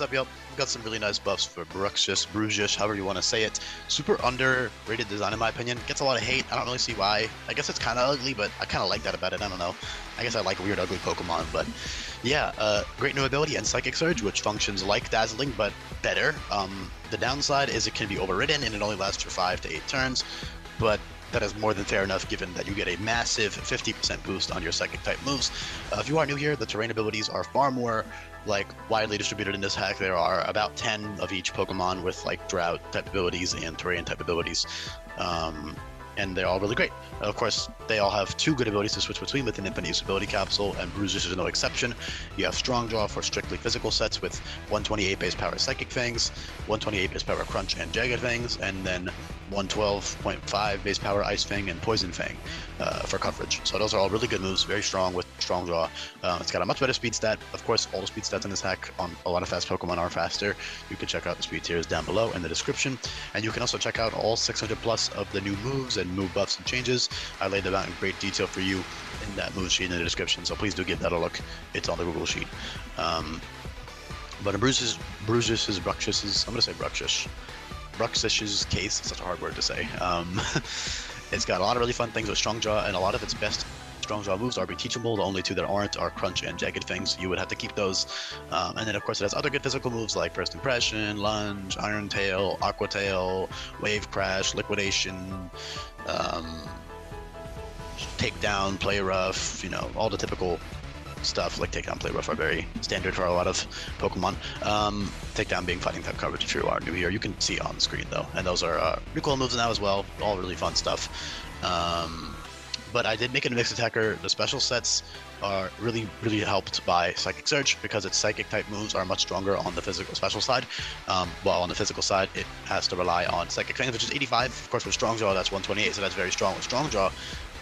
What's up, y'all? We've got some really nice buffs for Bruxish, however you want to say it. Super underrated design in my opinion. Gets a lot of hate. I don't really see why. I guess it's kind of ugly, but I kind of like that about it. I don't know. I guess I like weird, ugly Pokemon, but yeah, great new ability and Psychic Surge, which functions like Dazzling, but better. The downside is it can be overridden, and it only lasts for 5 to 8 turns, but that is more than fair enough given that you get a massive 50% boost on your Psychic type moves. If you are new here, the terrain abilities are far more widely distributed in this hack. There are about 10 of each Pokemon with Drought type abilities and Terrain type abilities. And they're all really great. Of course, they all have 2 good abilities to switch between with an infinite use ability capsule, and Bruxish is no exception. You have Strong Jaw for strictly physical sets with 128 base power Psychic Fangs, 128 base power Crunch and Jagged Fangs, and then 112.5 base power Ice Fang and Poison Fang for coverage. So those are all really good moves, very strong with Strong Jaw. It's got a much better speed stat. Of course, all the speed stats in this hack on a lot of fast Pokemon are faster. You can check out the speed tiers down below in the description. And you can also check out all 600 plus of the new moves and move buffs and changes. I laid them out in great detail for you in that move sheet in the description, so please do give that a look. It's on the Google sheet. But in Bruxish's, I'm gonna say Bruxish's case, it's such a hard word to say. It's got a lot of really fun things with Strong Jaw, and a lot of its best Strong Jaw moves are teachable. The only 2 that aren't are Crunch and Jagged Fangs. You would have to keep those. And then of course it has other good physical moves like First Impression, Lunge, Iron Tail, Aqua Tail, Wave Crash, Liquidation, Takedown, Play Rough, you know, all the typical stuff like Takedown, Play Rough are very standard for a lot of Pokemon. Takedown being fighting type coverage if you are new here. You can see it on the screen though, and those are pretty cool moves now as well. All really fun stuff. But I did make it a mixed attacker. The special sets are really helped by Psychic Surge because its Psychic type moves are much stronger on the physical special side. While on the physical side, it has to rely on Psychic Fangs, which is 85. Of course, with Strong Jaw, that's 128, so that's very strong with Strong Jaw.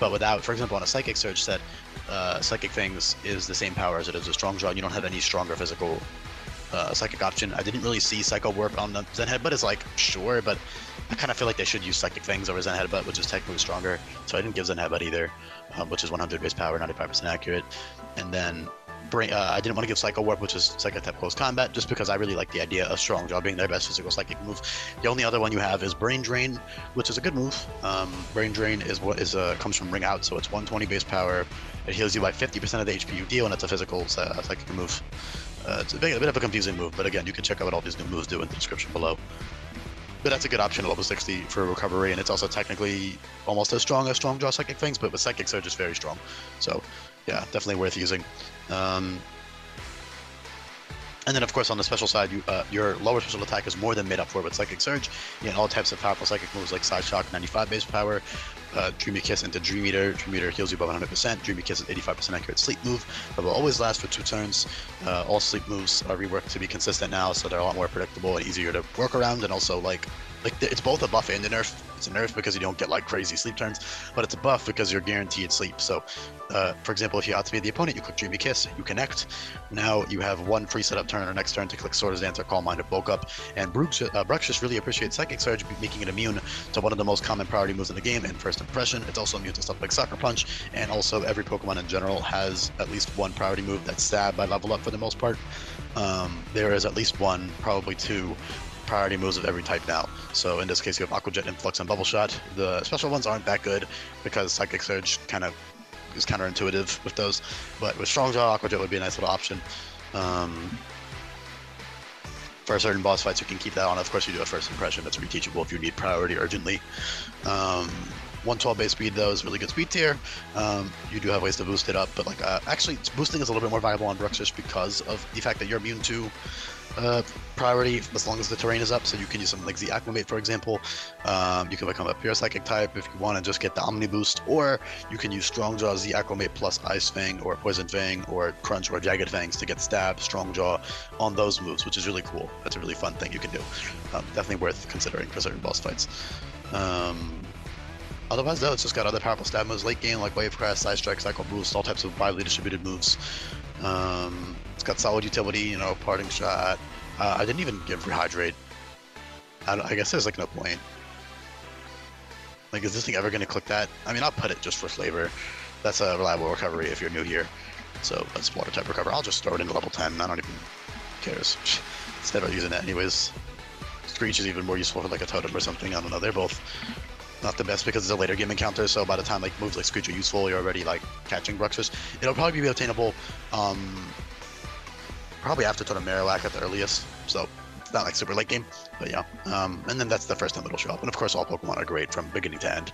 But without, for example, on a Psychic Surge set, Psychic Fangs is the same power as it is with Strong Jaw. You don't have any stronger physical Psychic option. I didn't really see Psycho Warp on the Zen Headbutt. It's like, sure, but I kind of feel like they should use Psychic Fangs over Zen Headbutt, which is technically stronger. So I didn't give Zen Headbutt either, which is 100 base power, 95% accurate. And then I didn't want to give Psycho Warp, which is Psychic type close combat, just because I really like the idea of Strong Jaw being their best physical Psychic move. The only other one you have is Brain Drain, which is a good move. Brain Drain is comes from Ring Out, so it's 120 base power. It heals you by 50% of the HP you deal, and it's a physical Psychic move. It's a bit of a confusing move, but again, you can check out what all these new moves do in the description below. But that's a good option at level 60 for recovery, and it's also technically almost as strong as Strong Jaw Psychic Fangs, but with Psychic Surge is very strong. So yeah, definitely worth using. And then of course on the special side, your lower special attack is more than made up for with Psychic Surge. You get all types of powerful Psychic moves like Side Shock, 95 base power, Dreamy Kiss into Dream Eater. Dream Eater heals you by 100%. Dreamy Kiss is 85% accurate sleep move that will always last for 2 turns. All sleep moves are reworked to be consistent now, so they're a lot more predictable and easier to work around, and also it's both a buff and a nerf. It's a nerf because you don't get crazy sleep turns, but it's a buff because you're guaranteed sleep. So, for example, if you outspeed the opponent, you click Dreamy Kiss, you connect. Now you have 1 free setup turn or next turn to click Sworder's Dance or Calm Mind or Bulk Up. And Bruxish really appreciates Psychic Surge, making it immune to one of the most common priority moves in the game, and First Impression. It's also immune to stuff like Sucker Punch, and also every Pokemon in general has at least 1 priority move that's Stab by level up for the most part. There is at least 1, probably 2 priority moves of every type now. So in this case, you have Aqua Jet, Influx, and Bubble Shot. The special ones aren't that good because Psychic Surge kind of is counterintuitive with those. But with Strong Jaw, Aqua Jet would be a nice little option. For certain boss fights, you can keep that on. Of course, you do a First Impression that's reteachable if you need priority urgently. 112 base speed though is really good speed tier. You do have ways to boost it up, but actually boosting is a little bit more viable on Bruxish because of the fact that you're immune to priority as long as the terrain is up. So you can use something like Z Acclimate, for example. You can become a pure Psychic type if you want to just get the Omni boost, or you can use Strong Jaw, Z Acclimate plus Ice Fang or Poison Fang or Crunch or Jagged Fangs to get Stab, Strong Jaw on those moves, which is really cool. That's a really fun thing you can do. Definitely worth considering for certain boss fights. Otherwise though, it's just got other powerful stab moves late game like Wave Crash, Side Strike, Cycle Boost, all types of widely distributed moves. It's got solid utility, you know, Parting Shot. I didn't even give Rehydrate. I guess there's no point. Is this thing ever going to click that? I mean, I'll put it just for flavor. That's a reliable recovery if you're new here. So that's water type recover. I'll just throw it into level 10. I don't even cares. instead of using that anyways. Screech is even more useful for like a totem or something. I don't know. They're both not the best because it's a later game encounter. So by the time like moves like Screech are useful, you're already like catching Bruxish. It'll probably be obtainable probably after Totem Marowak at the earliest. So it's not like super late game, but yeah. And then that's the first time it'll show up. And of course, all Pokemon are great from beginning to end.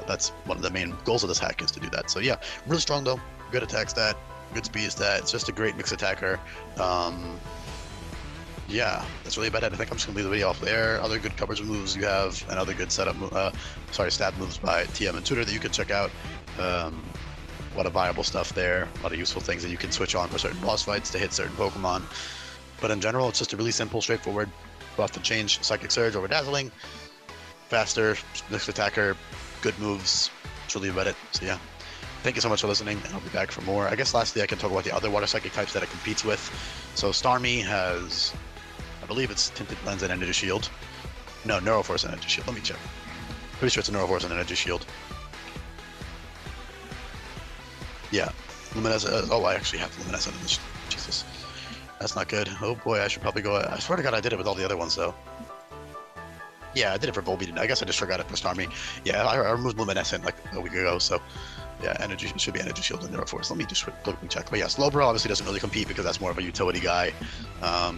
That's one of the main goals of this hack is to do that. So yeah, really strong though. Good attack stat, good speed stat. It's just a great mix attacker. Yeah, that's really about it. I think I'm just gonna leave the video off there. Other good coverage moves you have, and other good setup, stab moves by TM and Tutor that you can check out. A lot of viable stuff there. A lot of useful things that you can switch on for certain boss fights to hit certain Pokemon. But in general, it's just a really simple, straightforward buff and change. Psychic Surge over Dazzling, faster, mixed attacker, good moves. That's really about it. So yeah, thank you so much for listening, and I'll be back for more. I guess lastly, I can talk about the other water psychic types that it competes with. So Starmie has, I believe it's Tinted Lens and Energy Shield. No, Neuroforce and Energy Shield. Let me check. Pretty sure it's a Neuroforce and Energy Shield. Yeah, Luminescent. Oh, I actually have Luminescent in this. Jesus, that's not good. Oh boy, I should probably go. I swear to God, I did it with all the other ones though. Yeah, I did it for Volbeat. I guess I just forgot it for Starmie. Yeah, I removed Luminescent like a week ago, so yeah, Energy should be Energy Shield and Neuroforce. Let me just quickly check. But yeah, Slowbro obviously doesn't really compete because that's more of a utility guy,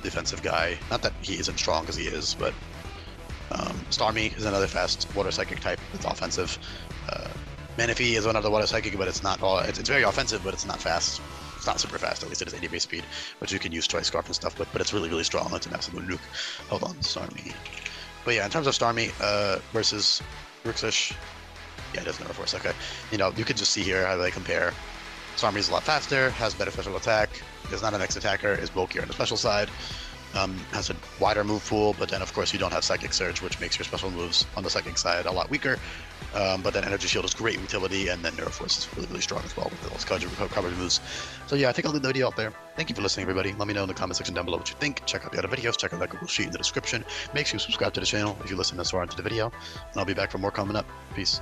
defensive guy. Not that he isn't strong, because he is, but Starmie is another fast water psychic type that's offensive. Manaphy is another water psychic, but it's not all. It's very offensive, but it's not fast. It's not super fast. At least it is 80 base speed, which you can use Choice Scarf and stuff. But it's really, really strong. It's an absolute nuke. Hold on, Starmie. But yeah, in terms of Starmie versus Bruxish, yeah, it does Neuroforce. Okay, you know, you can just see here how they compare. Starmie's a lot faster, has better special attack, is not an X attacker, is bulkier on the special side, has a wider move pool, but then of course you don't have Psychic Surge, which makes your special moves on the psychic side a lot weaker. But then Energy Shield is great utility, and then Neuroforce is really, really strong as well with those coverage moves. So yeah, I think I'll leave the video up there. Thank you for listening, everybody. Let me know in the comment section down below what you think. Check out the other videos. Check out that Google Sheet in the description. Make sure you subscribe to the channel if you listen this far into the video. And I'll be back for more coming up. Peace.